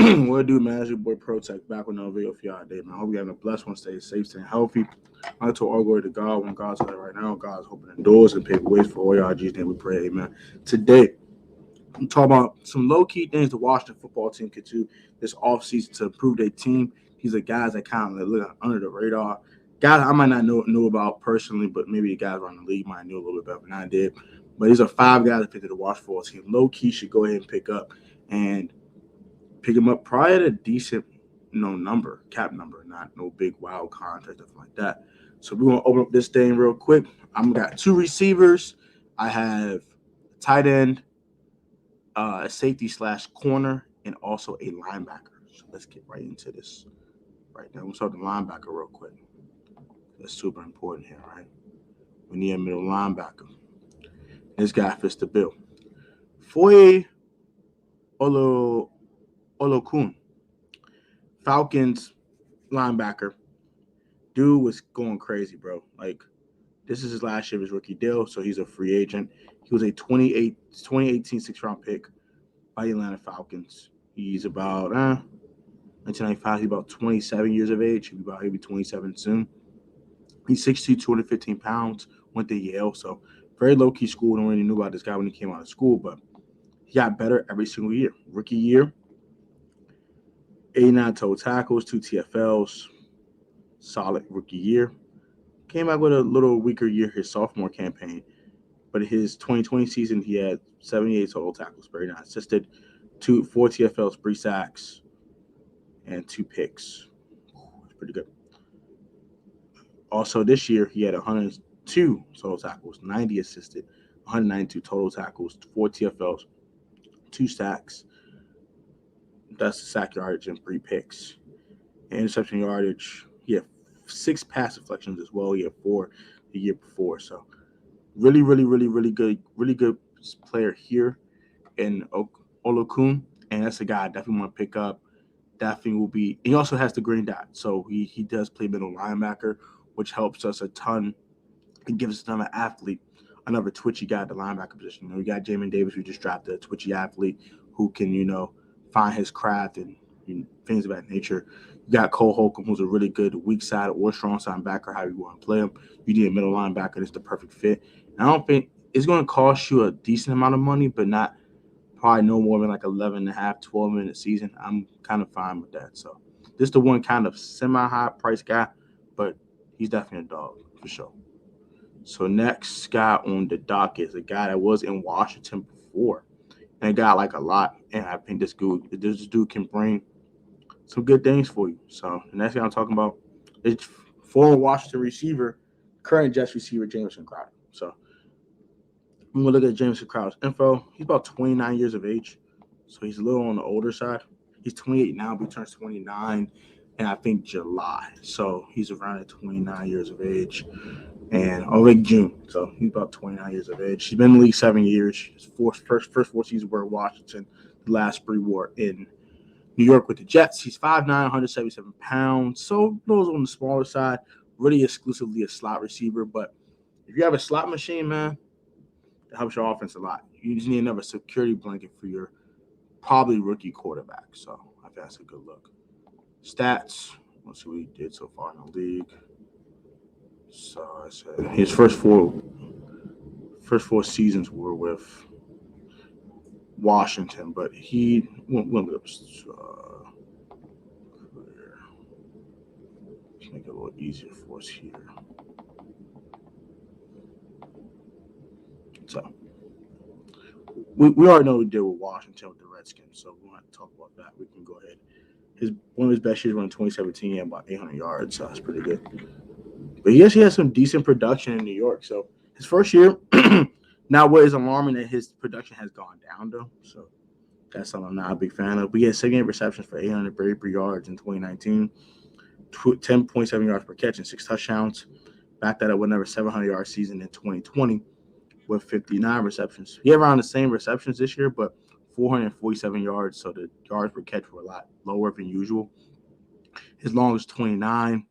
What it do, man? It's your boy Protect back with another video for y'all today, man. I hope you having a blessed one. Stay safe, stay healthy. I like to all glory to God. When God's out right now, God's opening doors and paving ways for all y'all. In Jesus' name we pray, amen. Today, I'm talking about some low-key things the Washington football team could do this offseason to improve their team. These are guys that kind of look under the radar. Guys I might not know about personally, but maybe the guys around the league might know a little bit better than I did. But these are 5 guys that picked the Washington football team. Low-key should go ahead and pick him up probably at a decent, number, cap number, not no big wild contract, nothing like that. So we're gonna open up this thing real quick. I'm got 2 receivers. I have a tight end, a safety / corner, and also a linebacker. So let's get right into this right now. We'll start the linebacker real quick. That's super important here, right? We need a middle linebacker. This guy fits the bill. Foye Olokun, Falcons linebacker. Dude was going crazy, bro. Like, this is his last year of his rookie deal, so he's a free agent. He was a 2018 6th-round pick by the Atlanta Falcons. He's about 1995. He's about 27 years of age. He'll be 27 soon. He's 6'2", 215 pounds. Went to Yale, so very low-key school. Don't really knew about this guy when he came out of school, but he got better every single year. Rookie year, 89 total tackles, 2 TFLs. Solid rookie year. Came out with a little weaker year his sophomore campaign, but his 2020 season he had 78 total tackles, 39 assisted, 4 TFLs, 3 sacks, and 2 picks. That's pretty good. Also this year he had 102 total tackles, 90 assisted, 192 total tackles, 4 TFLs, 2 sacks. That's the sack yardage and 3 picks. Interception yardage, he had 6 pass deflections as well. He had 4 the year before. So really good player here in Olokun. And that's a guy I definitely want to pick up. Definitely will be. He also has the green dot. So he does play middle linebacker, which helps us a ton. It gives us another athlete, another twitchy guy at the linebacker position. We got Jamin Davis, who just drafted a twitchy athlete who can, find his craft and things of that nature. You got Cole Holcomb, who's a really good weak side or strong side backer, however you want to play him. You need a middle linebacker. That's the perfect fit. And I don't think it's going to cost you a decent amount of money, but not probably no more than like 11.5, 12 minute season. I'm kind of fine with that. So this is the one kind of semi-high price guy, but he's definitely a dog for sure. So next guy on the docket is a guy that was in Washington before. And a guy I like a lot. And I think this dude can bring some good things for you. So the next guy I'm talking about is former Washington receiver, current Jets receiver, Jameson Crowd. So I'm going to look at Jameson Crowd's info. He's about 29 years of age. So he's a little on the older side. He's 28 now, but he turns 29 in, I think, July. So he's around at 29 years of age. And like June. So he's about 29 years of age. He's been in the league 7 years. His first 4 seasons were in Washington. The last 3 were in New York with the Jets. He's 5'9", 177 pounds. So those on the smaller side, really exclusively a slot receiver. But if you have a slot machine, man, it helps your offense a lot. You just need another security blanket for your probably rookie quarterback. So I think that's a good look. Stats. Let's see what he did so far in the league. So I said his first four seasons were with Washington, but he went let's make it a little easier for us here. So we already know what we did with Washington with the Redskins, so we won't have to talk about that. We can go ahead. One of his best years was in 2017, he had about 800 yards, so that's pretty good. But he actually had some decent production in New York. So his first year, now what is alarming that his production has gone down, though. So that's something I'm not a big fan of. But he had 78 receptions for 833 yards in 2019, 10.7 yards per catch and 6 touchdowns. Back that up with another 700-yard season in 2020 with 59 receptions. He had around the same receptions this year, but 447 yards. So the yards per catch were a lot lower than usual. His longest 29.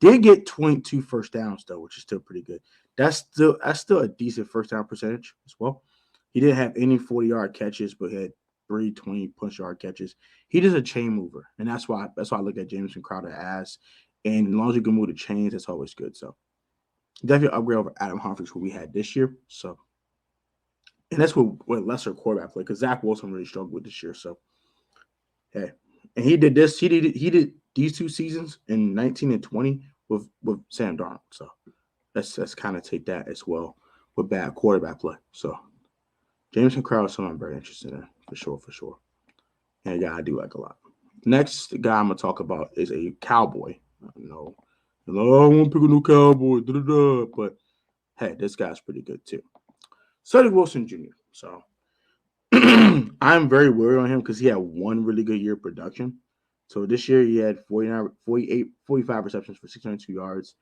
Did get 22 first downs, though, which is still pretty good. That's still a decent first down percentage as well. He didn't have any 40-yard catches, but he had 320 push-yard catches. He is a chain mover, and that's why I look at Jameson Crowd as. And as long as you can move the chains, that's always good. So definitely upgrade over Adam Humphries, who we had this year. So, and that's what lesser quarterback play, because Zach Wilson really struggled with this year. So, hey, and he did this. He did these 2 seasons in 19 and 20 with Sam Darnold. So let's kind of take that as well with bad quarterback play. So Jameson Crowd is someone I'm very interested in, for sure. And a guy I do like a lot. Next guy I'm gonna talk about is a Cowboy. I don't want to pick a new Cowboy, but hey, this guy's pretty good too. Cedric Wilson Jr. So I'm very worried on him because he had one really good year of production. So this year he had 45 receptions for 602 yards,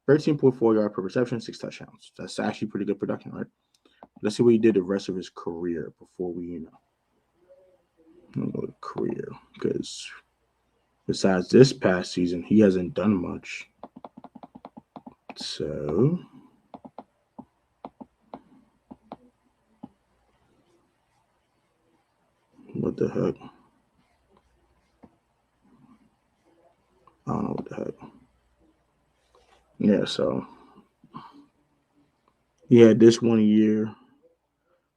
13.4 yards per reception, 6 touchdowns. That's actually pretty good production, right? Let's see what he did the rest of his career before we, career, because besides this past season, he hasn't done much. So what the heck? I don't know what the heck. Yeah, so he had this 1 year.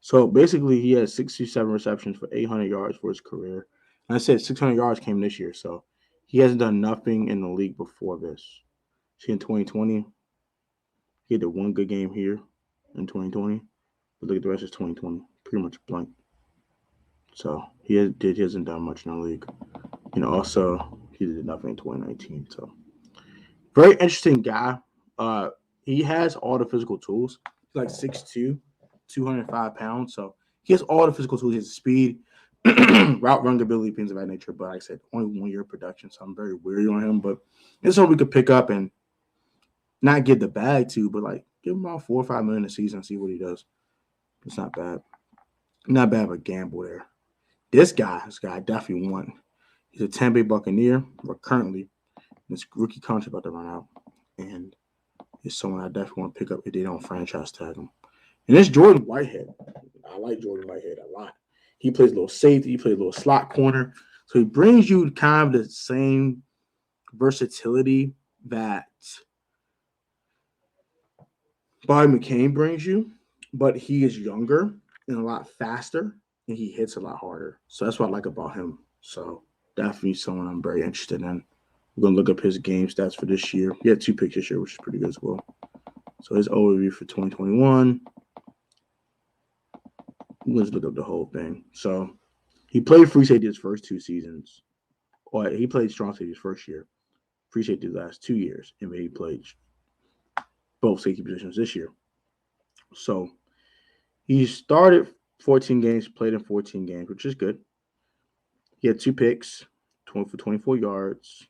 So basically, he had 67 receptions for 800 yards for his career. And I said 600 yards came this year. So he hasn't done nothing in the league before this. See, in 2020, he had the one good game here in 2020. But look at the rest of 2020. Pretty much blank. So he hasn't done much in the league. Also, he did nothing in 2019. So very interesting guy. He has all the physical tools. He's like 6'2", 205 pounds. So he has all the physical tools. He has speed, route running ability, things of that nature. But like I said, only 1 year of production. So I'm very weary on him. But it's something we could pick up and not give the bag to, but like give him about $4 or $5 million a season and see what he does. It's not bad. Not bad of a gamble there. This guy I definitely want. He's a Tampa Bay Buccaneer, but currently his rookie contract about to run out. And it's someone I definitely want to pick up if they don't franchise tag him. And it's Jordan Whitehead. I like Jordan Whitehead a lot. He plays a little safety. He plays a little slot corner. So he brings you kind of the same versatility that Bobby McCain brings you, but he is younger and a lot faster, and he hits a lot harder. So that's what I like about him. So definitely someone I'm very interested in. We're going to look up his game stats for this year. He had 2 picks this year, which is pretty good as well. So his overview for 2021. Let's look up the whole thing. So he played free safety his first 2 seasons. Or he played strong safety his first year. Free safety the last 2 years. And he played both safety positions this year. So he started 14 games, played in 14 games, which is good. He had 2 picks, 20 for 24 yards.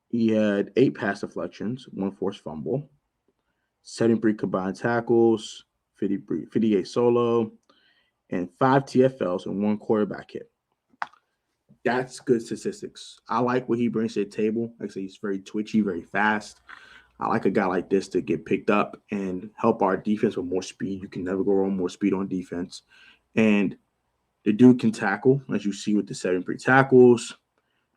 He had 8 pass deflections, 1 forced fumble, 73 combined tackles, 58 solo, and 5 TFLs and 1 quarterback hit. That's good statistics. I like what he brings to the table. Like I say, he's very twitchy, very fast. I like a guy like this to get picked up and help our defense with more speed. You can never go wrong, more speed on defense. And the dude can tackle, as you see with the 73 tackles.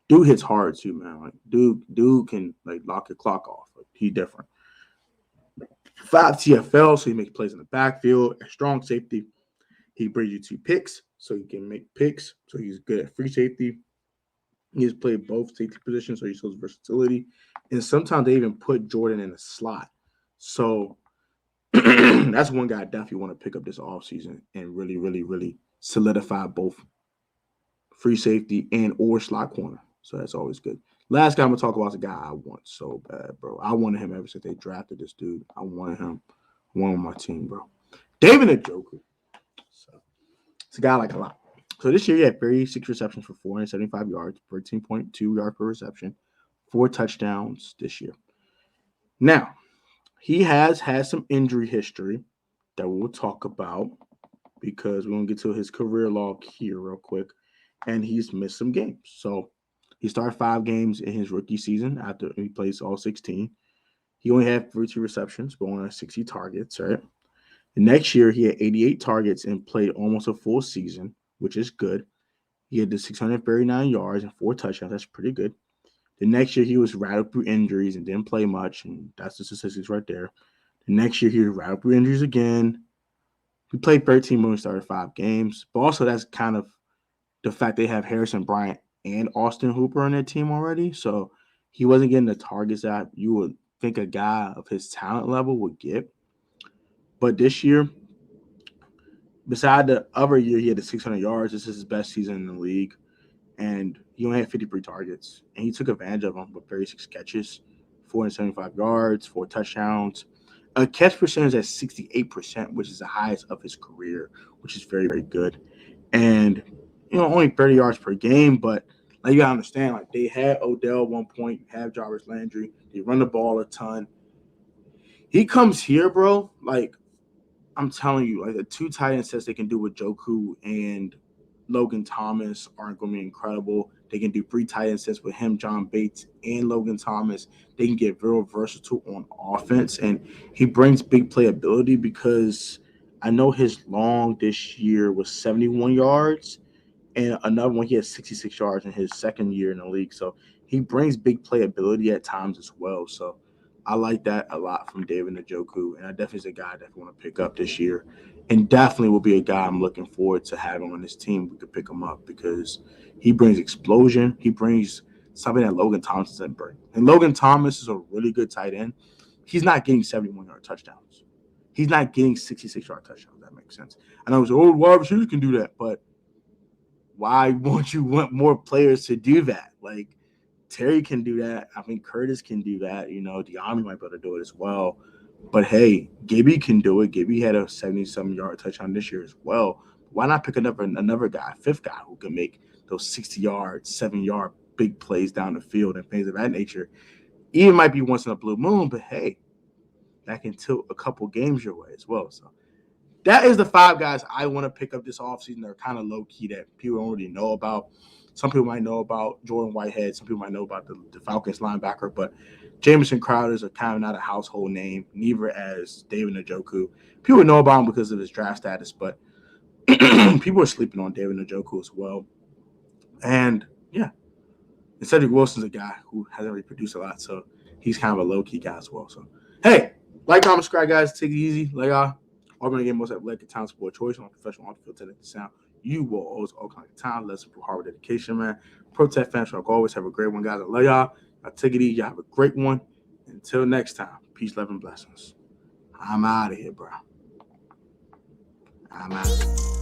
Dude hits hard too, man. Like dude can like lock your clock off. Like, he's different. 5 TFL, so he makes plays in the backfield. A strong safety. He brings you 2 picks, so he can make picks. So he's good at free safety. He's played both safety positions, so he shows versatility. And sometimes they even put Jordan in a slot. So that's one guy I definitely want to pick up this offseason and really, really, really solidify both free safety and or slot corner. So that's always good. Last guy I'm going to talk about is a guy I want so bad, bro. I wanted him ever since they drafted this dude. I wanted him. I want him on my team, bro. David Njoku. So it's a guy I like a lot. So this year he had 36 receptions for 475 yards, 13.2 yards per reception, 4 touchdowns this year. Now, he has had some injury history that we'll talk about because we're going to get to his career log here real quick. And he's missed some games. So he started 5 games in his rookie season after he plays all 16. He only had 32 receptions, but only had 60 targets, right? The next year, he had 88 targets and played almost a full season which is good. He had the 639 yards and 4 touchdowns. That's pretty good. The next year, he was rattled through injuries and didn't play much, and that's the statistics right there. The next year, he was rattled through injuries again. He played 13 more and started 5 games. But also, that's kind of the fact they have Harrison Bryant and Austin Hooper on their team already. So he wasn't getting the targets that you would think a guy of his talent level would get. But this year, beside the other year, he had the 600 yards. This is his best season in the league. And he only had 53 targets. And he took advantage of them with 36 catches, 475 yards, 4 touchdowns. A catch percentage at 68%, which is the highest of his career, which is very, very good. And, only 30 yards per game, but like you got to understand, like they had Odell at one point, you have Jarvis Landry, they run the ball a ton. He comes here, bro, like I'm telling you, like the 2 tight end sets they can do with Joku and Logan Thomas aren't going to be incredible. They can do 3 tight end sets with him, John Bates, and Logan Thomas. They can get real versatile on offense, and he brings big playability because I know his long this year was 71 yards, and another one he had 66 yards in his second year in the league. So he brings big playability at times as well. So I like that a lot from David Njoku, and I definitely is a guy I definitely want to pick up this year, and definitely will be a guy I'm looking forward to having on this team. We could pick him up because he brings explosion. He brings something that Logan Thompson doesn't bring. And Logan Thomas is a really good tight end. He's not getting 71-yard touchdowns. He's not getting 66-yard touchdowns. That makes sense. I know it's wide receivers can do that, but why won't you want more players to do that? Like Terry can do that. I think Curtis can do that. Diami might be able to do it as well. But hey, Gibby can do it. Gibby had a 77-yard touchdown this year as well. Why not pick another guy, 5th guy, who can make those 60-yard, 7-yard big plays down the field and things of that nature? Even might be once in a blue moon, but hey, that can tilt a couple games your way as well. So that is the 5 guys I want to pick up this offseason. They're kind of low-key that people don't really know about. Some people might know about Jordan Whitehead. Some people might know about the Falcons linebacker. But Jameson Crowd is kind of not a household name, neither as David Njoku. People know about him because of his draft status, but people are sleeping on David Njoku as well. And, yeah, Cedric Wilson's a guy who hasn't really produced a lot, so he's kind of a low-key guy as well. So, hey, like, comment, subscribe, guys. Take it easy. Like, I'm going to get most athletic talent, sport choice on professional on-the-field technical sound. You will always all kind of time. Let's improve hard dedication, man. Protect fans, like always. Have a great one, guys. I love y'all. I'll take it easy. Y'all have a great one. Until next time, peace, love, and blessings. I'm out of here, bro. I'm out.